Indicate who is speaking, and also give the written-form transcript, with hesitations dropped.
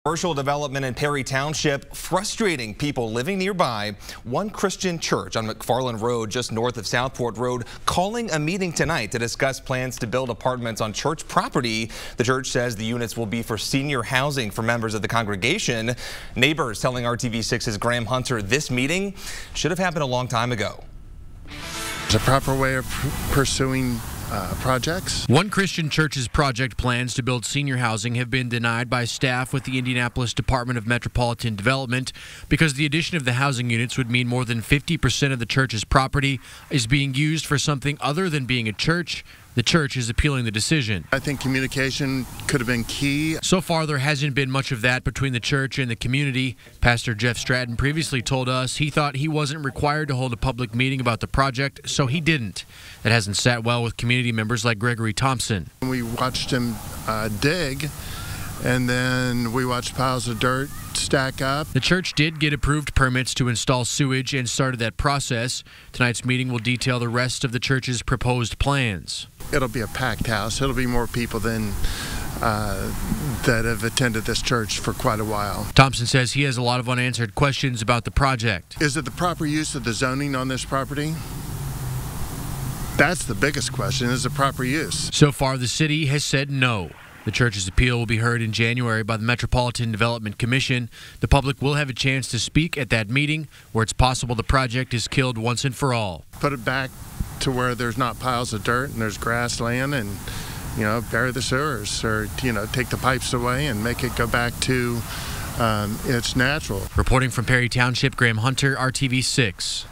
Speaker 1: Commercial development in Perry Township frustrating people living nearby. One Christian church on McFarland Road, just north of Southport Road, calling a meeting tonight to discuss plans to build apartments on church property. The church says the units will be for senior housing for members of the congregation. Neighbors telling RTV6's Graham Hunter this meeting should have happened a long time ago.
Speaker 2: It's a proper way of pursuing projects.
Speaker 3: One Christian church's project plans to build senior housing have been denied by staff with the Indianapolis Department of Metropolitan Development because the addition of the housing units would mean more than 50% of the church's property is being used for something other than being a church. The church is appealing the decision.
Speaker 2: I think communication could have been key.
Speaker 3: So far, there hasn't been much of that between the church and the community. Pastor Jeff Stratton previously told us he thought he wasn't required to hold a public meeting about the project, so he didn't. That hasn't sat well with community members like Gregory Thompson.
Speaker 2: We watched him dig, and then we watched piles of dirt stack up.
Speaker 3: The church did get approved permits to install sewage and started that process. Tonight's meeting will detail the rest of the church's proposed plans.
Speaker 2: It'll be a packed house. It'll be more people than that have attended this church for quite a while.
Speaker 3: Thompson says he has a lot of unanswered questions about the project.
Speaker 2: Is it the proper use of the zoning on this property? That's the biggest question, is the proper use.
Speaker 3: So far, the city has said no. The church's appeal will be heard in January by the Metropolitan Development Commission. The public will have a chance to speak at that meeting, where it's possible the project is killed once and for all.
Speaker 2: Put it back to where there's not piles of dirt and there's grassland, and bury the sewers, or take the pipes away and make it go back to its natural.
Speaker 3: Reporting from Perry Township, Graham Hunter, RTV6.